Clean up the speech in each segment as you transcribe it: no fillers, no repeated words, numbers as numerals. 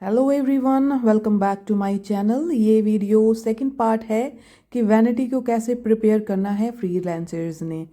Hello everyone, welcome back to my channel. ये video second part है कि vanity को कैसे प्रिपेयर करना है फ्रीलांसर्स ने।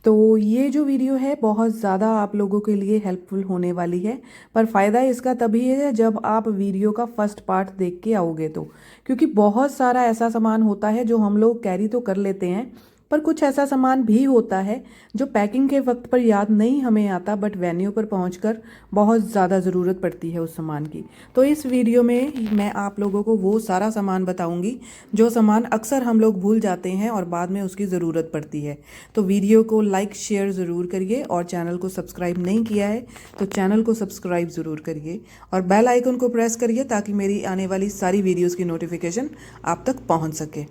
तो ये जो वीडियो है बहुत ज़्यादा आप लोगों के लिए हेल्पफुल होने वाली है। पर फ़ायदा इसका तभी है जब आप वीडियो का फर्स्ट पार्ट देख के आओगे तो, क्योंकि बहुत सारा ऐसा सामान होता है जो हम लोग कैरी तो कर लेते हैं, पर कुछ ऐसा सामान भी होता है जो पैकिंग के वक्त पर याद नहीं हमें आता, बट वेन्यू पर पहुंचकर बहुत ज़्यादा ज़रूरत पड़ती है उस सामान की। तो इस वीडियो में मैं आप लोगों को वो सारा सामान बताऊंगी जो सामान अक्सर हम लोग भूल जाते हैं और बाद में उसकी ज़रूरत पड़ती है। तो वीडियो को लाइक शेयर ज़रूर करिए, और चैनल को सब्सक्राइब नहीं किया है तो चैनल को सब्सक्राइब ज़रूर करिए और बेल आइकन को प्रेस करिए ताकि मेरी आने वाली सारी वीडियोज़ की नोटिफिकेशन आप तक पहुँच सके।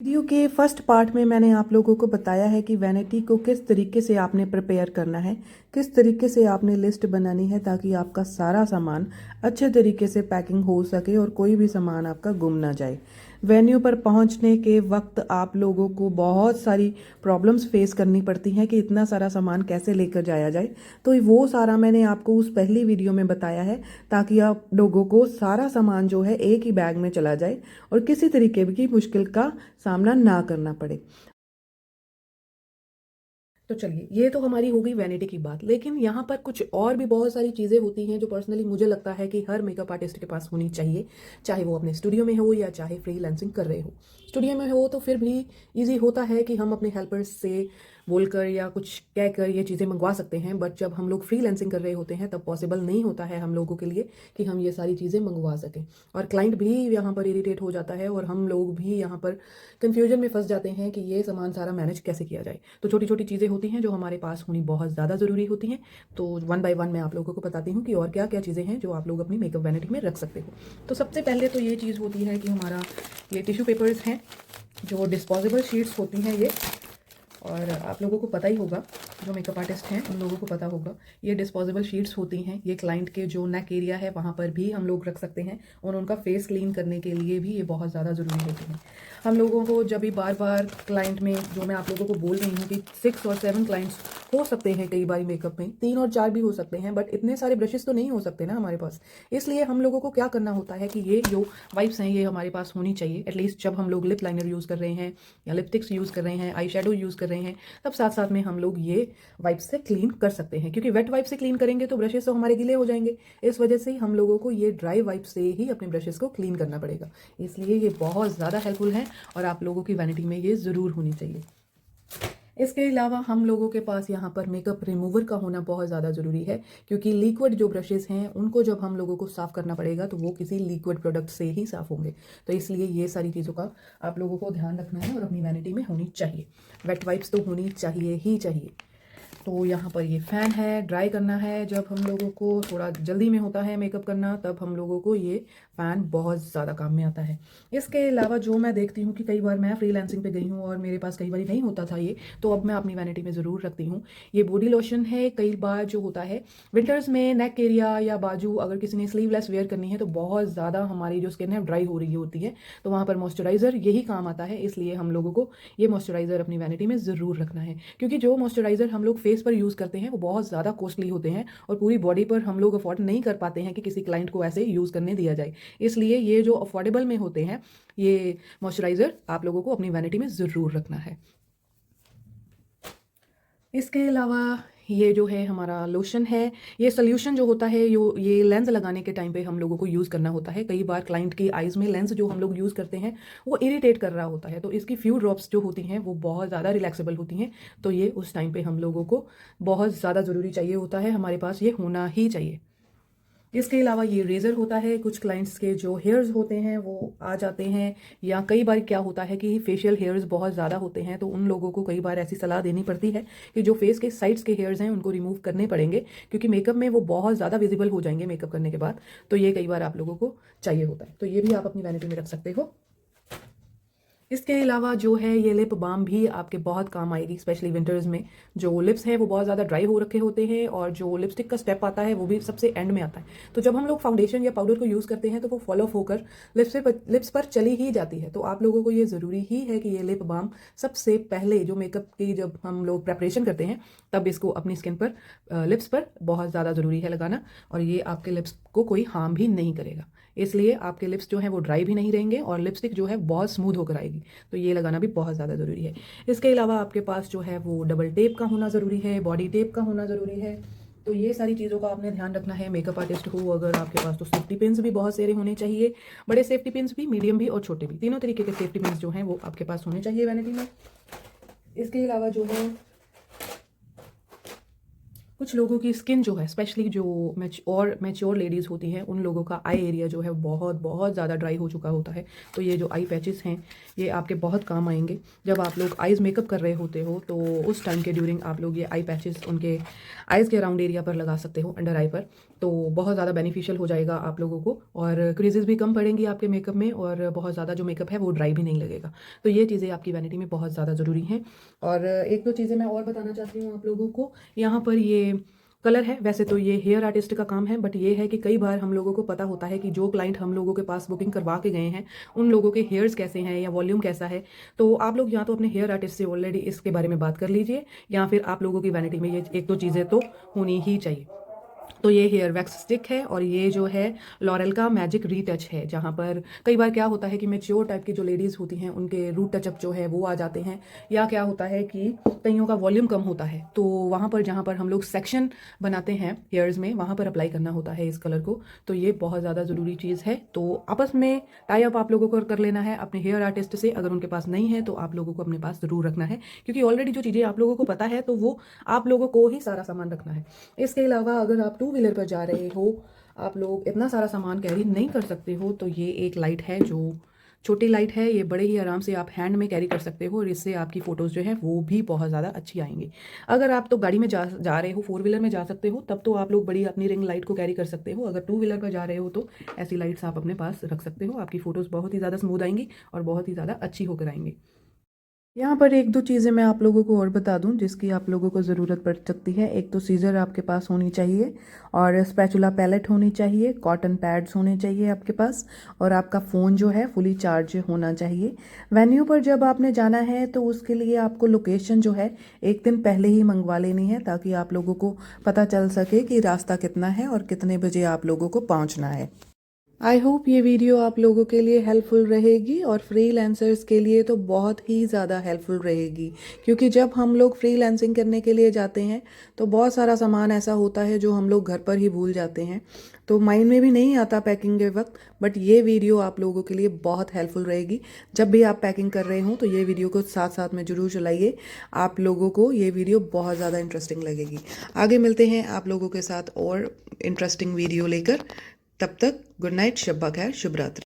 वीडियो के फर्स्ट पार्ट में मैंने आप लोगों को बताया है कि वैनिटी को किस तरीके से आपने प्रिपेयर करना है, किस तरीके से आपने लिस्ट बनानी है ताकि आपका सारा सामान अच्छे तरीके से पैकिंग हो सके और कोई भी सामान आपका गुम ना जाए। वेन्यू पर पहुंचने के वक्त आप लोगों को बहुत सारी प्रॉब्लम्स फेस करनी पड़ती हैं कि इतना सारा सामान कैसे लेकर जाया जाए। तो वो सारा मैंने आपको उस पहली वीडियो में बताया है ताकि आप लोगों को सारा सामान जो है एक ही बैग में चला जाए और किसी तरीके की मुश्किल का सामना ना करना पड़े। तो चलिए, ये तो हमारी हो गई वैनिटी की बात, लेकिन यहाँ पर कुछ और भी बहुत सारी चीज़ें होती हैं जो पर्सनली मुझे लगता है कि हर मेकअप आर्टिस्ट के पास होनी चाहिए, चाहे वो अपने स्टूडियो में हो या चाहे फ्रीलांसिंग कर रहे हो। स्टूडियो में हो तो फिर भी इजी होता है कि हम अपने हेल्पर्स से बोलकर या कुछ कहकर ये चीज़ें मंगवा सकते हैं, बट जब हम लोग फ्रीलांसिंग कर रहे होते हैं तब पॉसिबल नहीं होता है हम लोगों के लिए कि हम ये सारी चीज़ें मंगवा सकें, और क्लाइंट भी यहाँ पर इरिटेट हो जाता है और हम लोग भी यहाँ पर कन्फ्यूजन में फंस जाते हैं कि ये सामान सारा मैनेज कैसे किया जाए। तो छोटी छोटी चीज़ें होती हैं जो हमारे पास होनी बहुत ज़्यादा ज़रूरी होती हैं। तो वन बाय वन मैं आप लोगों को बताती हूँ कि और क्या क्या चीज़ें हैं जो आप लोग अपनी मेकअप वैनिटी में रख सकते हो। तो सबसे पहले तो ये चीज़ होती है कि हमारा ये टिश्यू पेपर्स हैं, जो डिस्पोजेबल शीट्स होती हैं ये, और आप लोगों को पता ही होगा, जो मेकअप आर्टिस्ट हैं उन लोगों को पता होगा, ये डिस्पोजेबल शीट्स होती हैं। ये क्लाइंट के जो नेक एरिया है वहाँ पर भी हम लोग रख सकते हैं, और उनका फेस क्लीन करने के लिए भी ये बहुत ज़्यादा ज़रूरी होती हैं। हम लोगों को जब भी बार बार क्लाइंट में, जो मैं आप लोगों को बोल रही हूँ कि 6 और 7 क्लाइंट्स हो सकते हैं कई बार मेकअप में, 3 और 4 भी हो सकते हैं, बट इतने सारे ब्रशेस तो नहीं हो सकते ना हमारे पास। इसलिए हम लोगों को क्या करना होता है कि ये जो वाइप्स हैं ये हमारे पास होनी चाहिए। एटलीस्ट जब हम लोग लिप लाइनर यूज़ कर रहे हैं या लिपस्टिक्स यूज़ कर रहे हैं, आई शेडो यूज़ कर रहे हैं, तब साथ साथ में हम लोग ये वाइप से क्लीन कर सकते हैं, क्योंकि वेट वाइप से क्लीन करेंगे तो ब्रशेस तो हमारे गीले हो जाएंगे। इस वजह से हम लोगों को ये ड्राई वाइप से ही अपने ब्रशेस को क्लीन करना पड़ेगा। इसलिए ये बहुत ज़्यादा हेल्पफुल है और आप लोगों की वैनिटी में ये ज़रूर होनी चाहिए। इसके अलावा हम लोगों के पास यहाँ पर मेकअप रिमूवर का होना बहुत ज़्यादा ज़रूरी है, क्योंकि लिक्विड जो ब्रशेस हैं उनको जब हम लोगों को साफ़ करना पड़ेगा तो वो किसी लिक्विड प्रोडक्ट से ही साफ़ होंगे। तो इसलिए ये सारी चीज़ों का आप लोगों को ध्यान रखना है और अपनी वैनिटी में होनी चाहिए। वेट वाइप्स तो होनी चाहिए ही चाहिए। तो यहाँ पर ये फ़ैन है, ड्राई करना है जब हम लोगों को थोड़ा जल्दी में होता है मेकअप करना, तब हम लोगों को ये फ़ैन बहुत ज़्यादा काम में आता है। इसके अलावा जो मैं देखती हूँ कि कई बार मैं फ्रीलांसिंग पे गई हूँ और मेरे पास कई बार नहीं होता था ये, तो अब मैं अपनी वैनिटी में ज़रूर रखती हूँ। ये बॉडी लोशन है। कई बार जो होता है विंटर्स में नेक एरिया या बाजू अगर किसी ने स्लीवलेस वेयर करनी है तो बहुत ज़्यादा हमारी जो स्किन है ड्राई हो रही होती है, तो वहाँ पर मॉइस्चराइज़र यही काम आता है। इसलिए हम लोगों को ये मॉइस्चराइज़र अपनी वैनिटी में ज़रूर रखना है, क्योंकि जो मॉइस्चराइज़र हम लोग फेस पर यूज़ करते हैं वो बहुत ज़्यादा कॉस्टली होते हैं और पूरी बॉडी पर हम लोग अफोर्ड नहीं कर पाते हैं कि किसी क्लाइंट को ऐसे यूज़ करने दिया जाए। इसलिए ये जो अफोर्डेबल में होते हैं ये मॉइस्चराइज़र आप लोगों को अपनी वैनिटी में ज़रूर रखना है। इसके अलावा ये जो है हमारा लोशन है, ये सोल्यूशन जो होता है ये लेंस लगाने के टाइम पे हम लोगों को यूज़ करना होता है। कई बार क्लाइंट की आइज़ में लेंस जो हम लोग यूज़ करते हैं वो इरिटेट कर रहा होता है, तो इसकी फ्यू ड्रॉप्स जो होती हैं वो बहुत ज़्यादा रिलैक्सेबल होती हैं। तो ये उस टाइम पे हम लोगों को बहुत ज़्यादा ज़रूरी चाहिए होता है, हमारे पास ये होना ही चाहिए। इसके अलावा ये रेज़र होता है। कुछ क्लाइंट्स के जो हेयर्स होते हैं वो आ जाते हैं, या कई बार क्या होता है कि फेशियल हेयर्स बहुत ज़्यादा होते हैं, तो उन लोगों को कई बार ऐसी सलाह देनी पड़ती है कि जो फेस के साइड्स के हेयर्स हैं उनको रिमूव करने पड़ेंगे, क्योंकि मेकअप में वो बहुत ज़्यादा विजिबल हो जाएंगे मेकअप करने के बाद। तो ये कई बार आप लोगों को चाहिए होता है, तो ये भी आप अपनी वैनिटी में रख सकते हो। इसके अलावा जो है ये लिप बाम भी आपके बहुत काम आएगी, स्पेशली विंटर्स में। जो लिप्स हैं वो बहुत ज़्यादा ड्राई हो रखे होते हैं और जो लिपस्टिक का स्टेप आता है वो भी सबसे एंड में आता है। तो जब हम लोग फाउंडेशन या पाउडर को यूज़ करते हैं तो वो फॉलो होकर लिप्स पर चली ही जाती है। तो आप लोगों को ये ज़रूरी ही है कि ये लिप बाम सबसे पहले जो मेकअप की जब हम लोग प्रेपरेशन करते हैं तब इसको अपनी स्किन पर, लिप्स पर बहुत ज़्यादा ज़रूरी है लगाना। और ये आपके लिप्स को कोई हार्म भी नहीं करेगा, इसलिए आपके लिप्स जो हैं वो ड्राई भी नहीं रहेंगे और लिपस्टिक जो है बहुत स्मूथ होकर आएगी। तो ये लगाना भी बहुत ज़्यादा ज़रूरी है। इसके अलावा आपके पास जो है वो डबल टेप का होना ज़रूरी है, बॉडी टेप का होना ज़रूरी है। तो ये सारी चीज़ों का आपने ध्यान रखना है मेकअप आर्टिस्ट को। अगर आपके पास तो सेफ्टी पिन्स भी बहुत सारे होने चाहिए, बड़े सेफ्टी पिन्स भी, मीडियम भी और छोटे भी, तीनों तरीके के सेफ्टी पिन्स जो हैं वो आपके पास होने चाहिए वैनिटी में। इसके अलावा जो है कुछ लोगों की स्किन जो है, स्पेशली जो मैच्योर लेडीज़ होती हैं, उन लोगों का आई एरिया जो है बहुत बहुत ज़्यादा ड्राई हो चुका होता है। तो ये जो आई पैचेस हैं ये आपके बहुत काम आएंगे। जब आप लोग आईज़ मेकअप कर रहे होते हो तो उस टाइम के ड्यूरिंग आप लोग ये आई पैचेस उनके आईज़ के अराउंड एरिया पर लगा सकते हो, अंडर आई पर। तो बहुत ज़्यादा बेनिफिशियल हो जाएगा आप लोगों को और क्रेजेस भी कम पड़ेंगी आपके मेकअप में और बहुत ज़्यादा जो मेकअप है वो ड्राई भी नहीं लगेगा। तो ये चीज़ें आपकी वैनिटी में बहुत ज़्यादा ज़रूरी हैं। और एक दो चीज़ें मैं और बताना चाहती हूँ आप लोगों को। यहाँ पर ये कलर है, वैसे तो ये हेयर आर्टिस्ट का काम है, बट ये है कि कई बार हम लोगों को पता होता है कि जो क्लाइंट हम लोगों के पास बुकिंग करवा के गए हैं उन लोगों के हेयर्स कैसे हैं या वॉल्यूम कैसा है। तो आप लोग या तो अपने हेयर आर्टिस्ट से ऑलरेडी इसके बारे में बात कर लीजिए या फिर आप लोगों की वैनिटी में ये एक दो चीज़ें तो होनी ही चाहिए। तो ये हेयर वैक्स स्टिक है और ये जो है लॉरेल का मैजिक रीटच है। जहाँ पर कई बार क्या होता है कि मैच्योर टाइप की जो लेडीज़ होती हैं उनके रूट टचअप जो है वो आ जाते हैं, या क्या होता है कि कईयों का वॉल्यूम कम होता है। तो वहाँ पर जहाँ पर हम लोग सेक्शन बनाते हैं हेयर्स में वहाँ पर अप्लाई करना होता है इस कलर को। तो ये बहुत ज़्यादा ज़रूरी चीज़ है। तो आपस में टाई अप आप लोगों को कर लेना है अपने हेयर आर्टिस्ट से। अगर उनके पास नहीं है तो आप लोगों को अपने पास ज़रूर रखना है, क्योंकि ऑलरेडी जो चीज़ें आप लोगों को पता है तो वो आप लोगों को ही सारा सामान रखना है। इसके अलावा अगर आप टू व्हीलर पर जा रहे हो, आप लोग इतना सारा सामान कैरी नहीं कर सकते हो, तो ये एक लाइट है जो छोटी लाइट है। ये बड़े ही आराम से आप हैंड में कैरी कर सकते हो और इससे आपकी फ़ोटोज़ जो है वो भी बहुत ज़्यादा अच्छी आएंगी। अगर आप तो गाड़ी में जा रहे हो, फोर व्हीलर में जा सकते हो, तब तो आप लोग बड़ी अपनी रिंग लाइट को कैरी कर सकते हो। अगर टू व्हीलर पर जा रहे हो तो ऐसी लाइट्स आप अपने पास रख सकते हो। आपकी फ़ोटोज़ बहुत ही ज़्यादा स्मूथ आएंगी और बहुत ही ज़्यादा अच्छी होकर आएंगी। यहाँ पर एक दो चीज़ें मैं आप लोगों को और बता दूं जिसकी आप लोगों को ज़रूरत पड़ सकती है। एक तो सीज़र आपके पास होनी चाहिए और स्पैचुला पैलेट होनी चाहिए, कॉटन पैड्स होने चाहिए आपके पास, और आपका फ़ोन जो है फुली चार्ज होना चाहिए। वेन्यू पर जब आपने जाना है तो उसके लिए आपको लोकेशन जो है एक दिन पहले ही मंगवा लेनी है, ताकि आप लोगों को पता चल सके कि रास्ता कितना है और कितने बजे आप लोगों को पहुँचना है। आई होप ये वीडियो आप लोगों के लिए हेल्पफुल रहेगी और फ्रीलांसर्स के लिए तो बहुत ही ज़्यादा हेल्पफुल रहेगी, क्योंकि जब हम लोग फ्रीलांसिंग करने के लिए जाते हैं तो बहुत सारा सामान ऐसा होता है जो हम लोग घर पर ही भूल जाते हैं, तो माइंड में भी नहीं आता पैकिंग के वक्त। बट ये वीडियो आप लोगों के लिए बहुत हेल्पफुल रहेगी। जब भी आप पैकिंग कर रहे हों तो ये वीडियो को साथ साथ में ज़रूर चलाइए, आप लोगों को ये वीडियो बहुत ज़्यादा इंटरेस्टिंग लगेगी। आगे मिलते हैं आप लोगों के साथ और इंटरेस्टिंग वीडियो लेकर। तब तक गुड नाइट, शब्बा खैर, शुभ रात्रि।